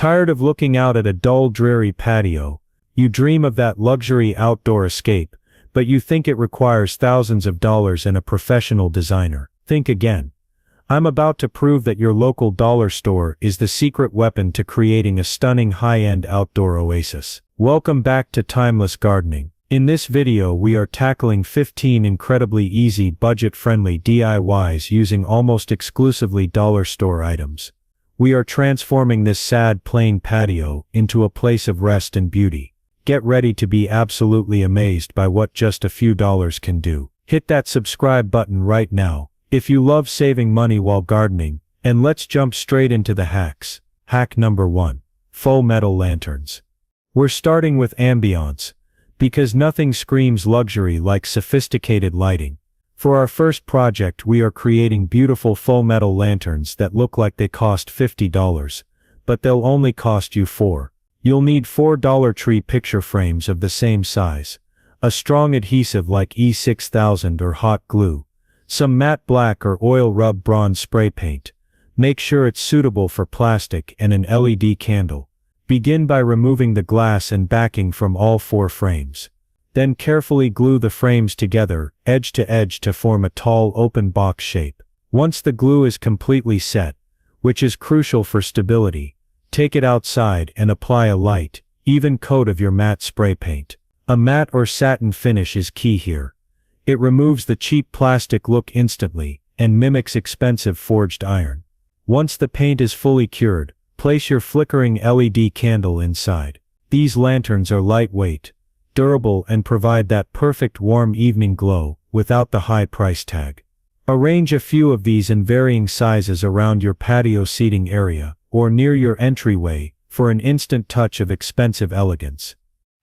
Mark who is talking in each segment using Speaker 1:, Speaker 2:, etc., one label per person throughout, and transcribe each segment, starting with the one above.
Speaker 1: Tired of looking out at a dull, dreary patio? You dream of that luxury outdoor escape, but you think it requires thousands of dollars and a professional designer. Think again. I'm about to prove that your local dollar store is the secret weapon to creating a stunning high-end outdoor oasis. Welcome back to Timeless Gardening. In this video we are tackling 15 incredibly easy budget-friendly DIYs using almost exclusively dollar store items. We are transforming this sad plain patio into a place of rest and beauty. Get ready to be absolutely amazed by what just a few dollars can do. Hit that subscribe button right now if you love saving money while gardening, and let's jump straight into the hacks. Hack number 1. Faux metal lanterns. We're starting with ambiance, because nothing screams luxury like sophisticated lighting. For our first project we are creating beautiful faux metal lanterns that look like they cost $50, but they'll only cost you $4. You'll need 4 Dollar Tree picture frames of the same size, a strong adhesive like E6000 or hot glue, some matte black or oil rub bronze spray paint. Make sure it's suitable for plastic, and an LED candle. Begin by removing the glass and backing from all 4 frames. Then carefully glue the frames together, edge to form a tall open box shape. Once the glue is completely set, which is crucial for stability, take it outside and apply a light, even coat of your matte spray paint. A matte or satin finish is key here. It removes the cheap plastic look instantly, and mimics expensive forged iron. Once the paint is fully cured, place your flickering LED candle inside. These lanterns are lightweight, durable, and provide that perfect warm evening glow without the high price tag. Arrange a few of these in varying sizes around your patio seating area, or near your entryway, for an instant touch of expensive elegance.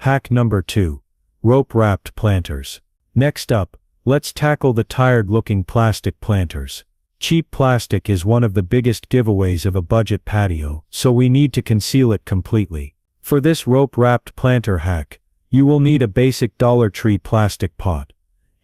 Speaker 1: Hack number 2. Rope-wrapped planters. Next up, let's tackle the tired-looking plastic planters. Cheap plastic is one of the biggest giveaways of a budget patio, so we need to conceal it completely. For this rope-wrapped planter hack, you will need a basic Dollar Tree plastic pot.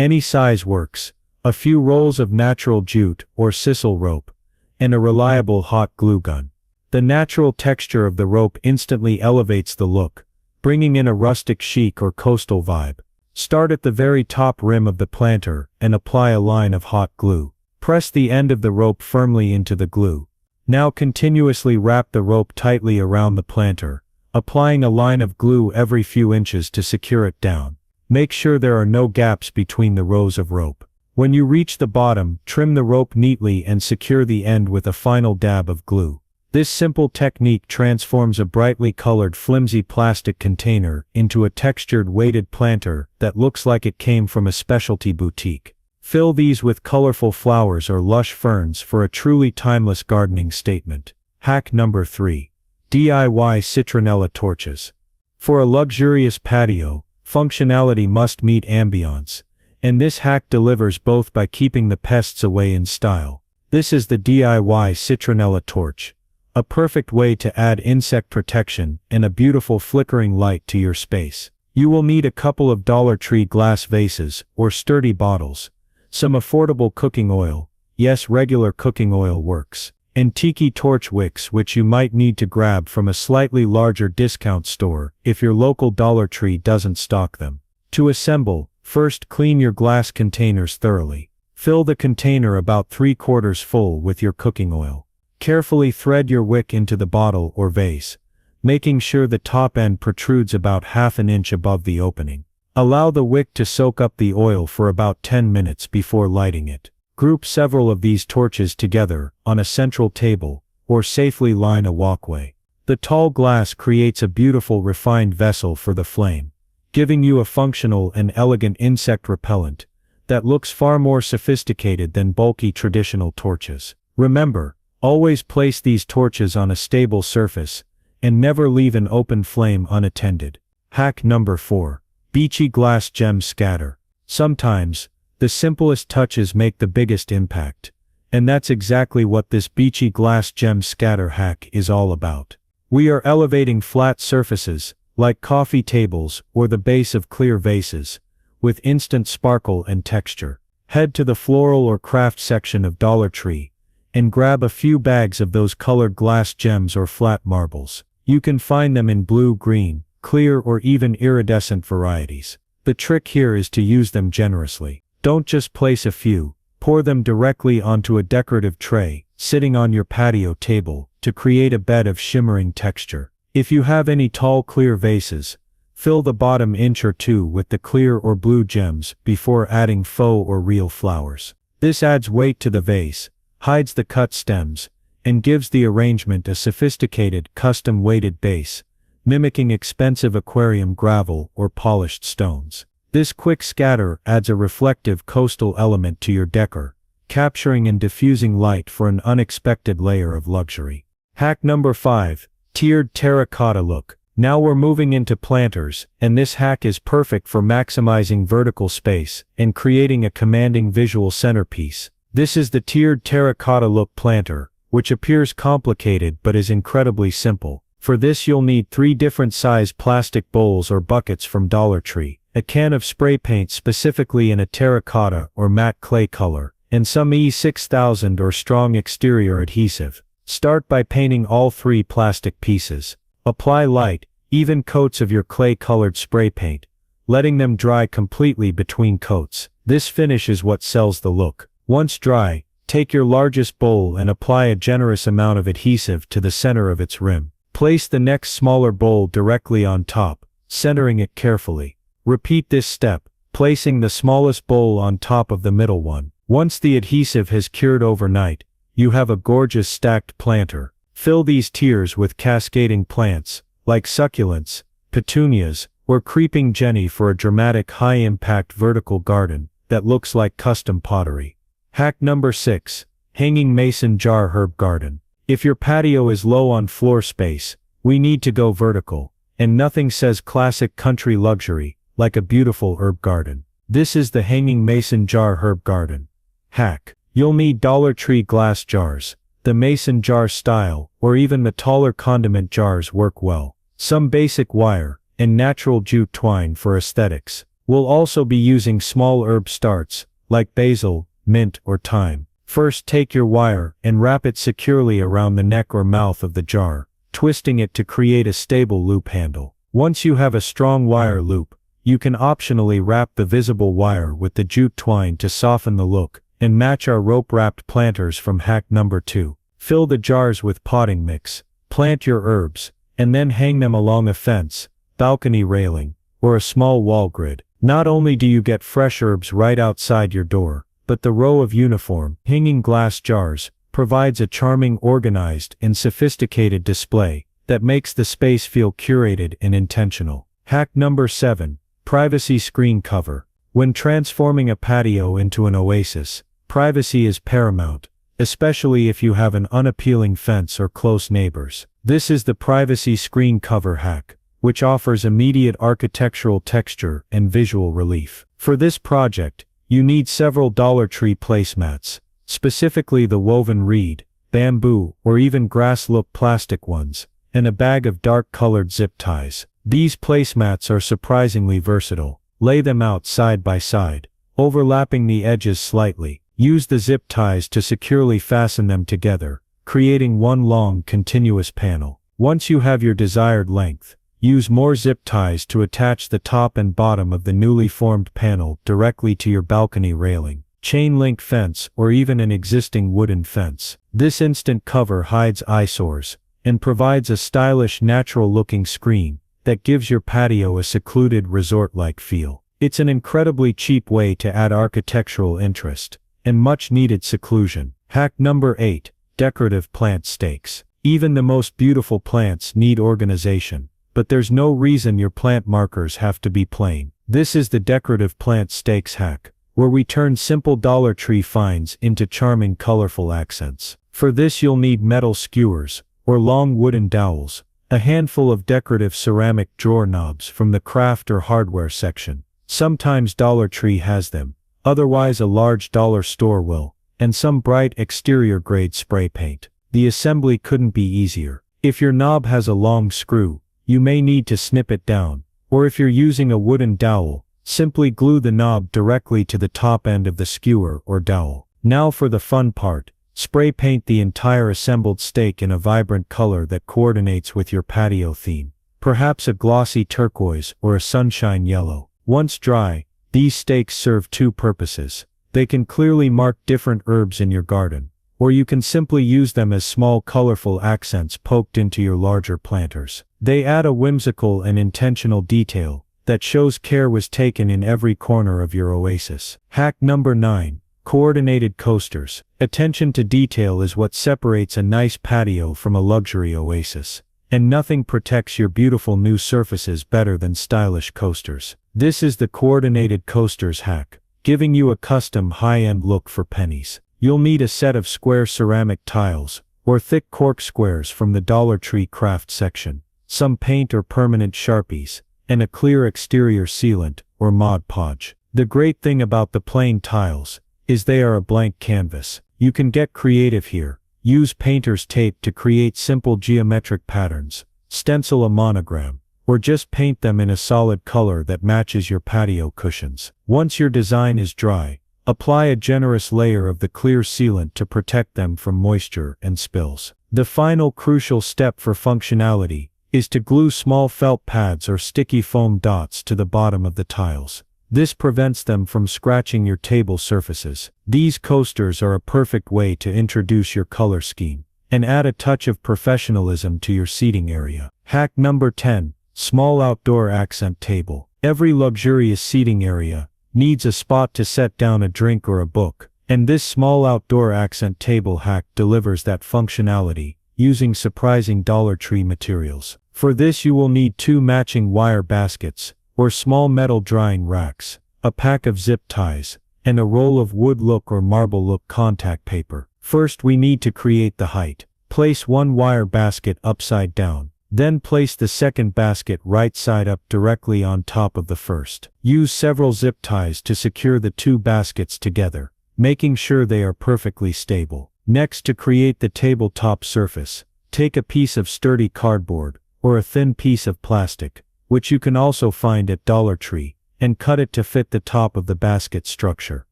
Speaker 1: Any size works, a few rolls of natural jute or sisal rope, and a reliable hot glue gun. The natural texture of the rope instantly elevates the look, bringing in a rustic chic or coastal vibe. Start at the very top rim of the planter and apply a line of hot glue. Press the end of the rope firmly into the glue. Now continuously wrap the rope tightly around the planter, applying a line of glue every few inches to secure it down. Make sure there are no gaps between the rows of rope. When you reach the bottom, trim the rope neatly and secure the end with a final dab of glue. This simple technique transforms a brightly colored flimsy plastic container into a textured weighted planter that looks like it came from a specialty boutique. Fill these with colorful flowers or lush ferns for a truly timeless gardening statement. Hack number 3. DIY citronella torches. For a luxurious patio, functionality must meet ambiance, and this hack delivers both by keeping the pests away in style. This is the DIY citronella torch. A perfect way to add insect protection and a beautiful flickering light to your space. You will need a couple of Dollar Tree glass vases or sturdy bottles, some affordable cooking oil, yes, regular cooking oil works, and tiki torch wicks, which you might need to grab from a slightly larger discount store if your local Dollar Tree doesn't stock them. To assemble, first clean your glass containers thoroughly. Fill the container about 3/4 full with your cooking oil. Carefully thread your wick into the bottle or vase, making sure the top end protrudes about ½ an inch above the opening. Allow the wick to soak up the oil for about 10 minutes before lighting it. Group several of these torches together on a central table, or safely line a walkway. The tall glass creates a beautiful refined vessel for the flame, giving you a functional and elegant insect repellent that looks far more sophisticated than bulky traditional torches. Remember, always place these torches on a stable surface, and never leave an open flame unattended. Hack number 4. Beachy glass gem scatter. Sometimes, the simplest touches make the biggest impact, and that's exactly what this beachy glass gem scatter hack is all about. We are elevating flat surfaces, like coffee tables or the base of clear vases, with instant sparkle and texture. Head to the floral or craft section of Dollar Tree, and grab a few bags of those colored glass gems or flat marbles. You can find them in blue, green, clear or even iridescent varieties. The trick here is to use them generously. Don't just place a few, pour them directly onto a decorative tray, sitting on your patio table, to create a bed of shimmering texture. If you have any tall clear vases, fill the bottom inch or two with the clear or blue gems before adding faux or real flowers. This adds weight to the vase, hides the cut stems, and gives the arrangement a sophisticated, custom-weighted base, mimicking expensive aquarium gravel or polished stones. This quick scatter adds a reflective coastal element to your decor, capturing and diffusing light for an unexpected layer of luxury. Hack number 5. Tiered terracotta look. Now we're moving into planters, and this hack is perfect for maximizing vertical space and creating a commanding visual centerpiece. This is the tiered terracotta look planter, which appears complicated but is incredibly simple. For this you'll need 3 different size plastic bowls or buckets from Dollar Tree, a can of spray paint specifically in a terracotta or matte clay color, and some E6000 or strong exterior adhesive. Start by painting all 3 plastic pieces. Apply light, even coats of your clay-colored spray paint, letting them dry completely between coats. This finish is what sells the look. Once dry, take your largest bowl and apply a generous amount of adhesive to the center of its rim. Place the next smaller bowl directly on top, centering it carefully. Repeat this step, placing the smallest bowl on top of the middle one. Once the adhesive has cured overnight, you have a gorgeous stacked planter. Fill these tiers with cascading plants, like succulents, petunias, or creeping jenny for a dramatic high-impact vertical garden that looks like custom pottery. Hack number 6. Hanging mason jar herb garden. If your patio is low on floor space, we need to go vertical, and nothing says classic country luxury like a beautiful herb garden. This is the hanging mason jar herb garden. Hack. You'll need Dollar Tree glass jars. The mason jar style, or even the taller condiment jars work well. Some basic wire, and natural jute twine for aesthetics. We'll also be using small herb starts, like basil, mint or thyme. First take your wire and wrap it securely around the neck or mouth of the jar, twisting it to create a stable loop handle. Once you have a strong wire loop, you can optionally wrap the visible wire with the jute twine to soften the look, and match our rope-wrapped planters from hack number 2. Fill the jars with potting mix, plant your herbs, and then hang them along a fence, balcony railing, or a small wall grid. Not only do you get fresh herbs right outside your door, but the row of uniform, hanging glass jars, provides a charming, organized, and sophisticated display that makes the space feel curated and intentional. Hack number 7. Privacy screen cover. When transforming a patio into an oasis, privacy is paramount, especially if you have an unappealing fence or close neighbors. This is the privacy screen cover hack, which offers immediate architectural texture and visual relief. For this project, you need several Dollar Tree placemats, specifically the woven reed, bamboo, or even grass look plastic ones, and a bag of dark-colored zip ties. These placemats are surprisingly versatile. Lay them out side by side, overlapping the edges slightly. Use the zip ties to securely fasten them together, creating one long continuous panel. Once you have your desired length, use more zip ties to attach the top and bottom of the newly formed panel directly to your balcony railing, chain link fence, or even an existing wooden fence. This instant cover hides eyesores and provides a stylish, natural-looking screen that gives your patio a secluded resort-like feel. It's an incredibly cheap way to add architectural interest and much-needed seclusion. Hack number 8. Decorative plant stakes. Even the most beautiful plants need organization, but there's no reason your plant markers have to be plain. This is the decorative plant stakes hack, where we turn simple Dollar Tree finds into charming, colorful accents. For this you'll need metal skewers, or long wooden dowels, a handful of decorative ceramic drawer knobs from the craft or hardware section. Sometimes Dollar Tree has them, otherwise a large dollar store will, and some bright exterior grade spray paint. The assembly couldn't be easier. If your knob has a long screw, you may need to snip it down, or if you're using a wooden dowel, simply glue the knob directly to the top end of the skewer or dowel. Now for the fun part, Spray paint the entire assembled stake in a vibrant color that coordinates with your patio theme. Perhaps a glossy turquoise or a sunshine yellow. Once dry, these stakes serve two purposes. They can clearly mark different herbs in your garden, or you can simply use them as small colorful accents poked into your larger planters. They add a whimsical and intentional detail that shows care was taken in every corner of your oasis. Hack number 9. Coordinated coasters. Attention to detail is what separates a nice patio from a luxury oasis. And nothing protects your beautiful new surfaces better than stylish coasters. This is the coordinated coasters hack, giving you a custom high-end look for pennies. You'll need a set of square ceramic tiles, or thick cork squares from the Dollar Tree craft section, some paint or permanent Sharpies, and a clear exterior sealant, or Mod Podge. The great thing about the plain tiles is they are a blank canvas. You can get creative here. Use painter's tape to create simple geometric patterns, stencil a monogram, or just paint them in a solid color that matches your patio cushions. Once your design is dry, apply a generous layer of the clear sealant to protect them from moisture and spills. The final crucial step for functionality is to glue small felt pads or sticky foam dots to the bottom of the tiles. This prevents them from scratching your table surfaces. These coasters are a perfect way to introduce your color scheme and add a touch of professionalism to your seating area. Hack number 10. Small outdoor accent table. Every luxurious seating area needs a spot to set down a drink or a book, and this small outdoor accent table hack delivers that functionality using surprising Dollar Tree materials. For this you will need 2 matching wire baskets, or small metal drying racks, a pack of zip ties, and a roll of wood look or marble look contact paper. First we need to create the height. Place one wire basket upside down, then place the second basket right side up directly on top of the first. Use several zip ties to secure the 2 baskets together, making sure they are perfectly stable. Next, to create the tabletop surface, take a piece of sturdy cardboard, or a thin piece of plastic, which you can also find at Dollar Tree, and cut it to fit the top of the basket structure.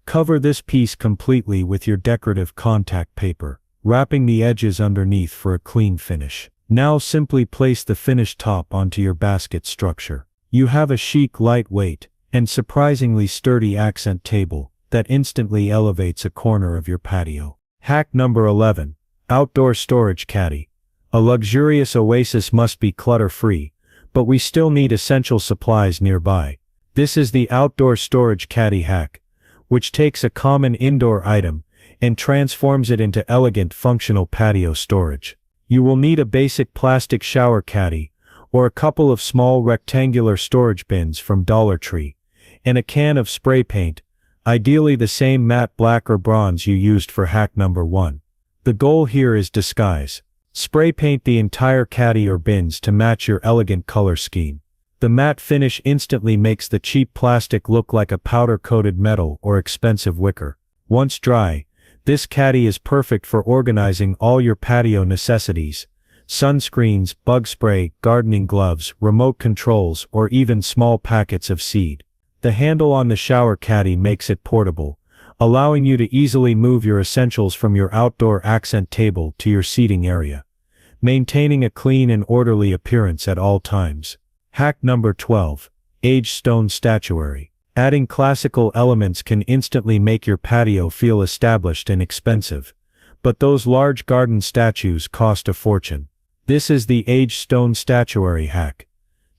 Speaker 1: Cover this piece completely with your decorative contact paper, wrapping the edges underneath for a clean finish. Now simply place the finished top onto your basket structure. You have a chic, lightweight, and surprisingly sturdy accent table that instantly elevates a corner of your patio. Hack number 11. Outdoor storage caddy. A luxurious oasis must be clutter-free, but we still need essential supplies nearby. This is the outdoor storage caddy hack, which takes a common indoor item and transforms it into elegant functional patio storage. You will need a basic plastic shower caddy, or a couple of small rectangular storage bins from Dollar Tree, and a can of spray paint, ideally the same matte black or bronze you used for hack number 1. The goal here is disguise. Spray paint the entire caddy or bins to match your elegant color scheme. The matte finish instantly makes the cheap plastic look like a powder-coated metal or expensive wicker. Once dry, this caddy is perfect for organizing all your patio necessities: sunscreens, bug spray, gardening gloves, remote controls, or even small packets of seed. The handle on the shower caddy makes it portable, allowing you to easily move your essentials from your outdoor accent table to your seating area, maintaining a clean and orderly appearance at all times. Hack number 12. Aged stone statuary. Adding classical elements can instantly make your patio feel established and expensive, but those large garden statues cost a fortune. This is the aged stone statuary hack,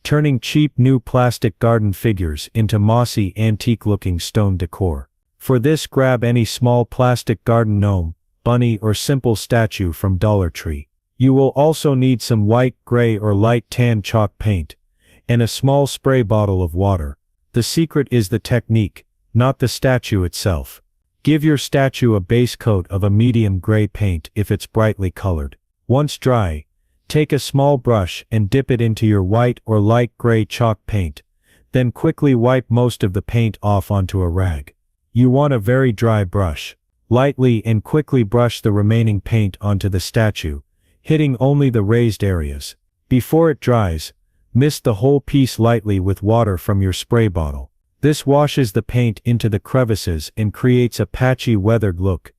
Speaker 1: turning cheap new plastic garden figures into mossy, antique-looking stone decor. For this, grab any small plastic garden gnome, bunny, or simple statue from Dollar Tree. You will also need some white, gray, or light tan chalk paint, and a small spray bottle of water. The secret is the technique, not the statue itself. Give your statue a base coat of a medium gray paint if it's brightly colored. Once dry, take a small brush and dip it into your white or light gray chalk paint, then quickly wipe most of the paint off onto a rag. You want a very dry brush. Lightly and quickly brush the remaining paint onto the statue, hitting only the raised areas. Before it dries, mist the whole piece lightly with water from your spray bottle. This washes the paint into the crevices and creates a patchy, weathered look,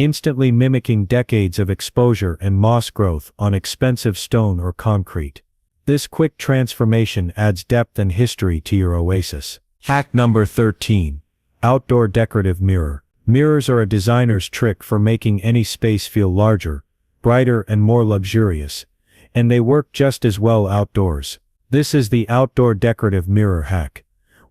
Speaker 1: instantly mimicking decades of exposure and moss growth on expensive stone or concrete. This quick transformation adds depth and history to your oasis. Hack number 13. Outdoor decorative mirror. Mirrors are a designer's trick for making any space feel larger, brighter and more luxurious, and they work just as well outdoors. This is the outdoor decorative mirror hack,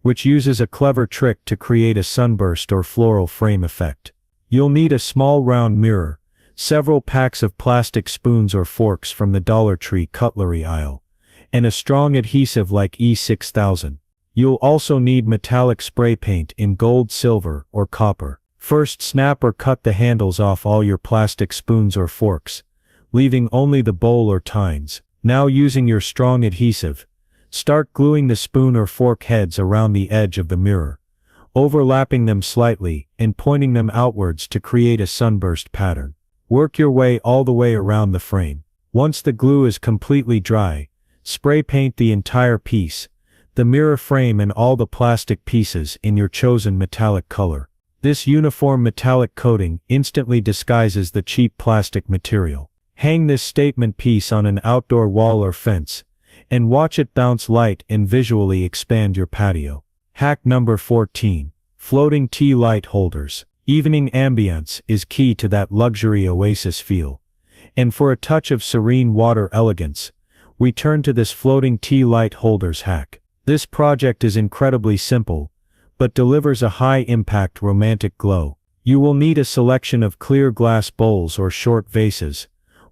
Speaker 1: which uses a clever trick to create a sunburst or floral frame effect. You'll need a small round mirror, several packs of plastic spoons or forks from the Dollar Tree cutlery aisle, and a strong adhesive like E6000. You'll also need metallic spray paint in gold, silver, or copper. First, snap or cut the handles off all your plastic spoons or forks, leaving only the bowl or tines. Now, using your strong adhesive, start gluing the spoon or fork heads around the edge of the mirror, overlapping them slightly and pointing them outwards to create a sunburst pattern. Work your way all the way around the frame. Once the glue is completely dry, spray paint the entire piece, the mirror frame and all the plastic pieces in your chosen metallic color. This uniform metallic coating instantly disguises the cheap plastic material. Hang this statement piece on an outdoor wall or fence, and watch it bounce light and visually expand your patio. Hack number 14. Floating tea light holders. Evening ambiance is key to that luxury oasis feel. And for a touch of serene water elegance, we turn to this floating tea light holders hack. This project is incredibly simple, but delivers a high-impact romantic glow. You will need a selection of clear glass bowls or short vases,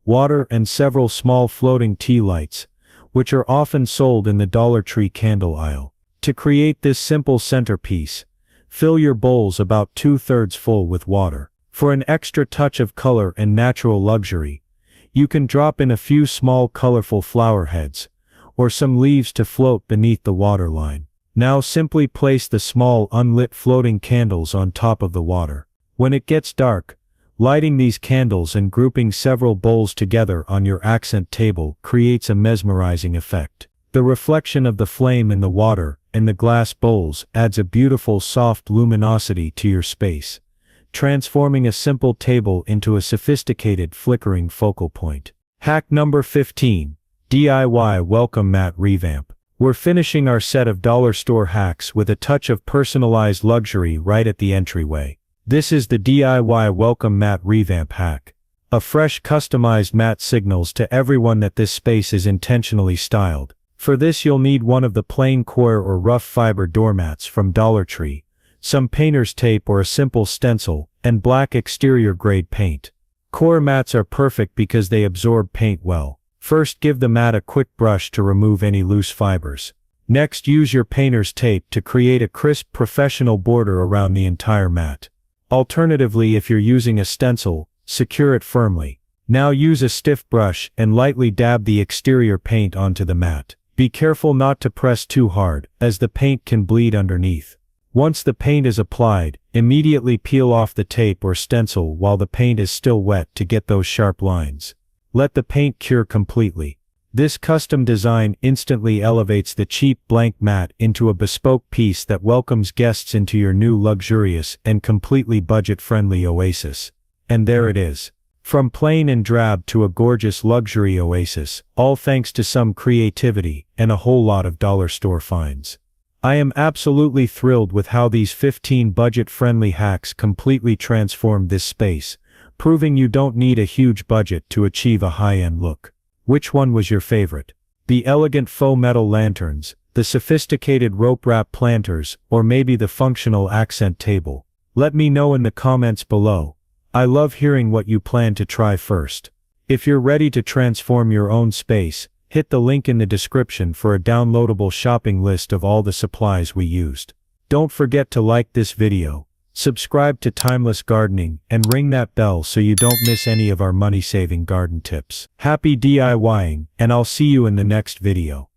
Speaker 1: water and several small floating tea lights, which are often sold in the Dollar Tree candle aisle. To create this simple centerpiece, fill your bowls about 2/3 full with water. For an extra touch of color and natural luxury, you can drop in a few small colorful flower heads, or some leaves to float beneath the water line. Now simply place the small unlit floating candles on top of the water. When it gets dark, lighting these candles and grouping several bowls together on your accent table creates a mesmerizing effect. The reflection of the flame in the water and the glass bowls adds a beautiful soft luminosity to your space, transforming a simple table into a sophisticated flickering focal point. Hack number 15. DIY welcome mat revamp. We're finishing our set of dollar store hacks with a touch of personalized luxury right at the entryway. This is the DIY welcome mat revamp hack. A fresh customized mat signals to everyone that this space is intentionally styled. For this, you'll need one of the plain coir or rough fiber doormats from Dollar Tree, some painter's tape or a simple stencil, and black exterior grade paint. Coir mats are perfect because they absorb paint well. First, give the mat a quick brush to remove any loose fibers. Next, use your painter's tape to create a crisp professional border around the entire mat. Alternatively, if you're using a stencil, secure it firmly. Now use a stiff brush and lightly dab the exterior paint onto the mat. Be careful not to press too hard, as the paint can bleed underneath. Once the paint is applied, immediately peel off the tape or stencil while the paint is still wet to get those sharp lines. Let the paint cure completely. This custom design instantly elevates the cheap blank mat into a bespoke piece that welcomes guests into your new luxurious and completely budget-friendly oasis. And there it is. From plain and drab to a gorgeous luxury oasis, all thanks to some creativity and a whole lot of dollar store finds. I am absolutely thrilled with how these 15 budget-friendly hacks completely transformed this space, proving you don't need a huge budget to achieve a high-end look. Which one was your favorite? The elegant faux metal lanterns, the sophisticated rope wrap planters, or maybe the functional accent table? Let me know in the comments below. I love hearing what you plan to try first. If you're ready to transform your own space, hit the link in the description for a downloadable shopping list of all the supplies we used. Don't forget to like this video, subscribe to Timeless Gardening, and ring that bell so you don't miss any of our money-saving garden tips. Happy DIYing, and I'll see you in the next video.